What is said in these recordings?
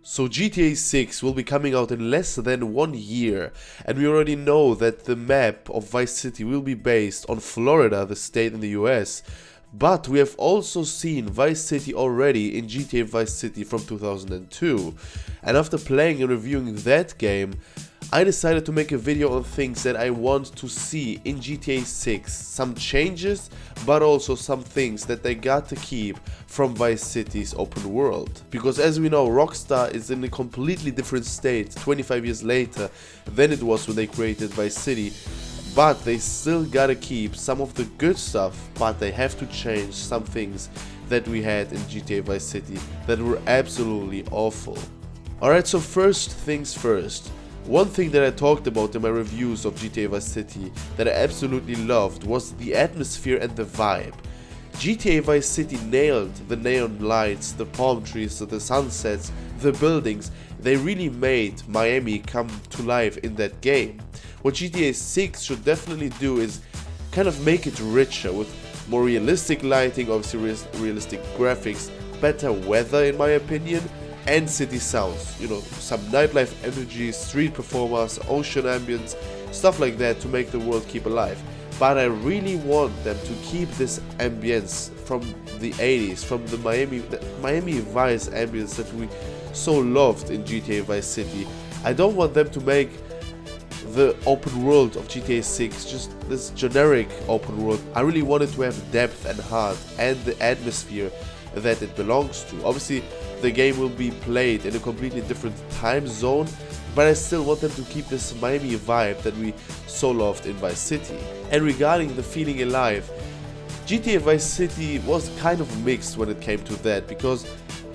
So GTA 6 will be coming out in less than 1 year, and we already know that the map of Vice City will be based on Florida, the state in the US, but we have also seen Vice City already in GTA Vice City from 2002, and after playing and reviewing that game, I decided to make a video on things that I want to see in GTA 6, some changes, but also some things that they got to keep from Vice City's open world. Because as we know, Rockstar is in a completely different state 25 years later than it was when they created Vice City, but they still gotta keep some of the good stuff, but they have to change some things that we had in GTA Vice City that were absolutely awful. Alright, so first things first. One thing that I talked about in my reviews of GTA Vice City that I absolutely loved was the atmosphere and the vibe. GTA Vice City nailed the neon lights, the palm trees, the sunsets, the buildings. They really made Miami come to life in that game. What GTA 6 should definitely do is kind of make it richer with more realistic lighting, obviously realistic graphics, better weather in my opinion, and city sounds, you know, some nightlife energy, street performers, ocean ambience, stuff like that to make the world keep alive. But I really want them to keep this ambience from the 80s, from the Miami Vice ambience that we so loved in GTA Vice City. I don't want them to make the open world of GTA 6 just this generic open world. I really want it to have depth and heart and the atmosphere that it belongs to. Obviously, the game will be played in a completely different time zone, but I still want them to keep this Miami vibe that we so loved in Vice City. And regarding the feeling alive, GTA Vice City was kind of mixed when it came to that, because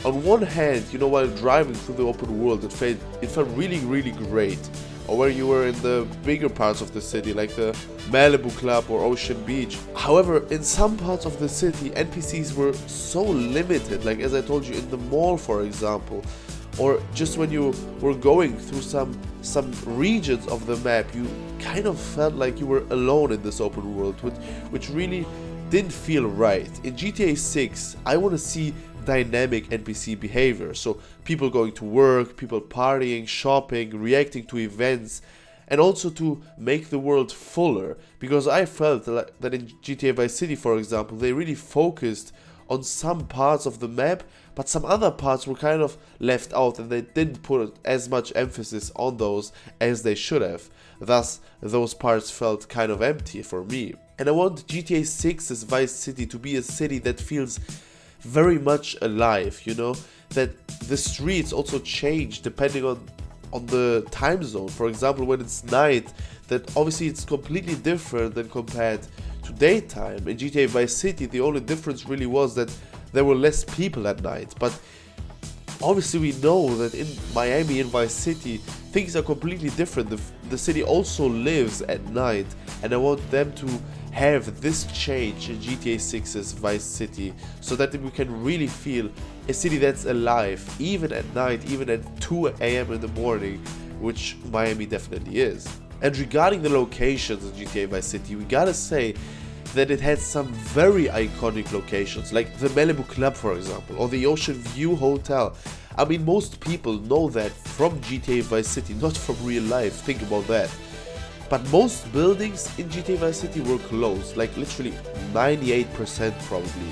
on one hand, you know, while driving through the open world, it felt really great. Or where you were in the bigger parts of the city, like the Malibu Club or Ocean Beach. However, in some parts of the city, NPCs were so limited, like as I told you, in the mall for example, or just when you were going through some regions of the map, you kind of felt like you were alone in this open world, which really didn't feel right. In GTA 6, I want to see dynamic NPC behavior, so people going to work, people partying, shopping, reacting to events, and also to make the world fuller, because I felt that in GTA Vice City, for example, they really focused on some parts of the map, but some other parts were kind of left out and they didn't put as much emphasis on those as they should have. Thus, those parts felt kind of empty for me. And I want GTA 6's Vice City to be a city that feels very much alive, you know, that the streets also change depending on the time zone. For example, when it's night, that obviously it's completely different than compared to daytime. In GTA Vice City, the only difference really was that there were less people at night, but obviously we know that in Miami, in Vice City, things are completely different. The city also lives at night, and I want them to have this change in GTA 6's Vice City, so that we can really feel a city that's alive, even at night, even at 2 AM in the morning, which Miami definitely is. And regarding the locations in GTA Vice City, we gotta say that it had some very iconic locations, like the Malibu Club for example, or the Ocean View Hotel. I mean, most people know that from GTA Vice City, not from real life, think about that. But most buildings in GTA Vice City were closed, like literally 98% probably.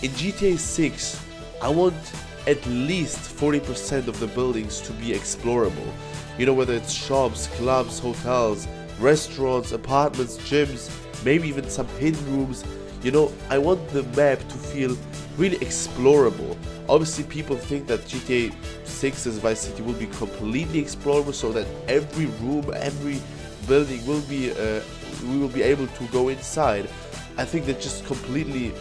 In GTA 6, I want at least 40% of the buildings to be explorable. You know, whether it's shops, clubs, hotels, restaurants, apartments, gyms, maybe even some hidden rooms. You know, I want the map to feel really explorable. Obviously, people think that GTA 6's Vice City will be completely explorable, so that every room, every building will be we will be able to go inside. I think that's just completely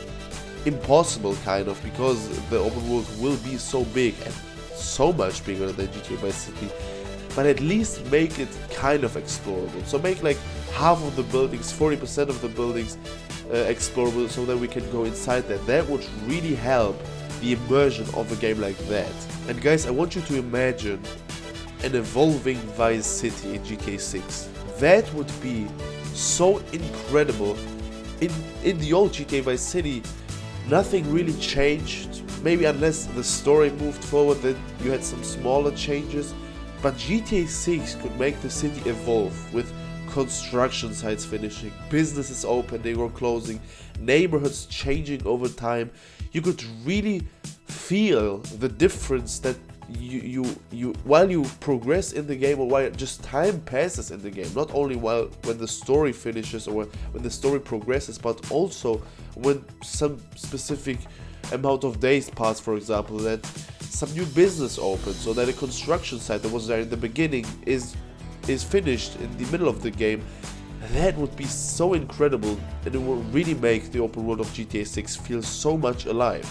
impossible, kind of, because the open world will be so big and so much bigger than GTA Vice City. But at least make it kind of explorable. So make like half of the buildings, 40% of the buildings explorable, so that we can go inside there. That would really help the immersion of a game like that. And guys, I want you to imagine an evolving Vice City in GTA 6. That would be so incredible. In the old GTA Vice City, nothing really changed maybe unless the story moved forward, then you had some smaller changes. But GTA 6 could make the city evolve with construction sites finishing, businesses opening or closing, neighborhoods changing over time. You could really feel the difference that you while you progress in the game, or while just time passes in the game, not only when the story finishes or when the story progresses, but also when some specific amount of days pass, for example, that some new business opens, or that a construction site that was there in the beginning is finished in the middle of the game. That would be so incredible, and it will really make the open world of GTA 6 feel so much alive.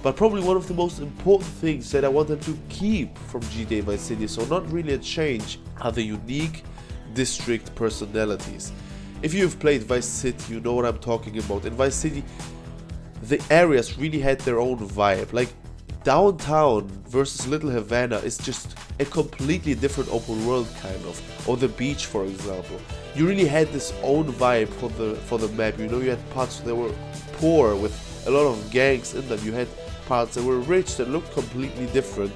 But probably one of the most important things that I want them to keep from GTA Vice City, so not really a change, are the unique district personalities. If you've played Vice City, you know what I'm talking about. In Vice City, the areas really had their own vibe. Like, downtown versus Little Havana is just a completely different open world, kind of. Or the beach, for example. You really had this own vibe for the map. You know, you had parts that were poor with a lot of gangs in them. You had parts that were rich that looked completely different.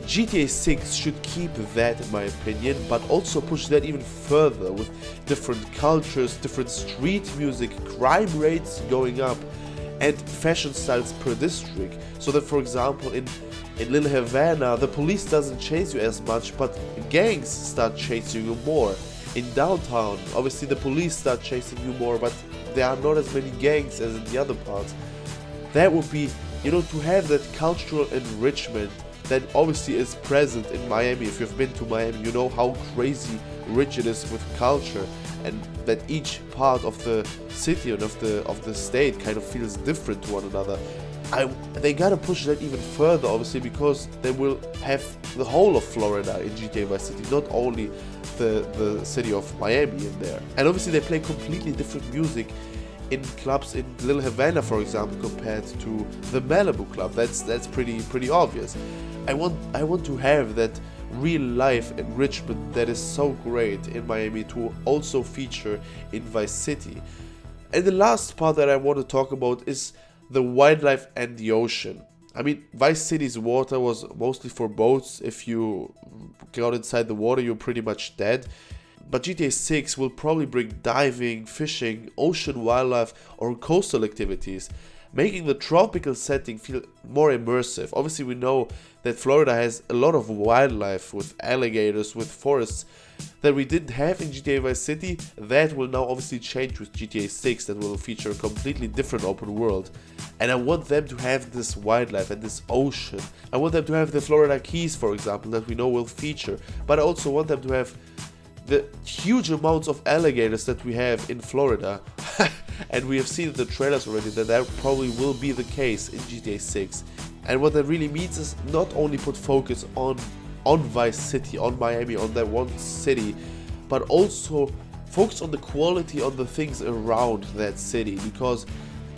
GTA 6 should keep that, in my opinion, but also push that even further with different cultures, different street music, crime rates going up, and fashion styles per district. So that, for example, in Little Havana, the police doesn't chase you as much, but gangs start chasing you more. In downtown, obviously the police start chasing you more, but there are not as many gangs as in the other parts. That would be, you know, to have that cultural enrichment that obviously is present in Miami. If you've been to Miami, you know how crazy rich it is with culture, and that each part of the city and of the state kind of feels different to one another. They gotta push that even further, obviously, because they will have the whole of Florida in GTA Vice City, not only the city of Miami in there. And obviously they play completely different music in clubs in Little Havana, for example, compared to the Malibu club. That's pretty obvious. I want to have that real life enrichment that is so great in Miami to also feature in Vice City. And the last part that I want to talk about is the wildlife and the ocean. I mean, Vice City's water was mostly for boats. If you got inside the water, you're pretty much dead. But GTA 6 will probably bring diving, fishing, ocean wildlife, or coastal activities, making the tropical setting feel more immersive. Obviously, we know that Florida has a lot of wildlife with alligators, with forests that we didn't have in GTA Vice City. That will now obviously change with GTA 6, that will feature a completely different open world. And I want them to have this wildlife and this ocean. I want them to have the Florida Keys, for example, that we know will feature. But I also want them to have the huge amounts of alligators that we have in Florida. And we have seen in the trailers already that probably will be the case in GTA 6. And what that really means is not only put focus on Vice City, on Miami, on that one city, but also focus on the quality on the things around that city. Because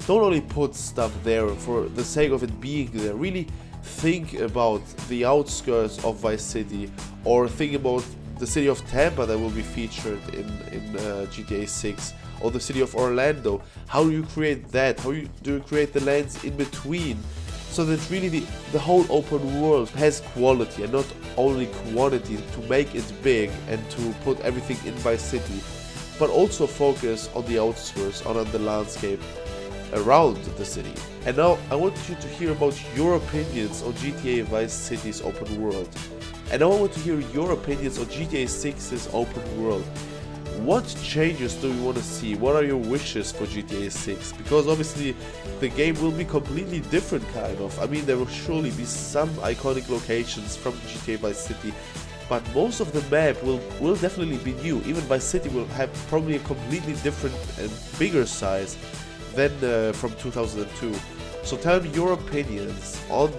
don't only put stuff there for the sake of it being there. Really think about the outskirts of Vice City, or think about the city of Tampa that will be featured in GTA 6, or the city of Orlando. How do you create that? How do you create the lands in between? So that really the whole open world has quality and not only quantity, to make it big and to put everything in Vice City, but also focus on the outskirts, on the landscape around the city. And now I want you to hear about your opinions on GTA Vice City's open world. And now I want to hear your opinions on GTA 6's open world. What changes do you want to see? What are your wishes for GTA 6? Because obviously the game will be completely different, kind of. I mean, there will surely be some iconic locations from GTA Vice City, but most of the map will definitely be new. Even Vice City will have probably a completely different and bigger size than from 2002. So tell me your opinions on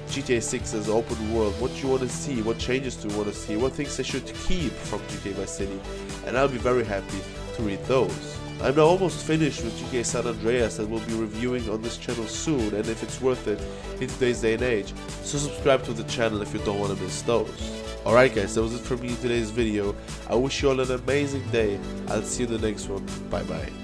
GTA 6's open world. What you want to see, what changes do you want to see, what things they should keep from GTA Vice City, and I'll be very happy to read those. I'm now almost finished with GTA San Andreas that we'll be reviewing on this channel soon, and if it's worth it in today's day and age, so subscribe to the channel if you don't want to miss those. Alright guys, that was it for me in today's video. I wish you all an amazing day. I'll see you in the next one. Bye bye.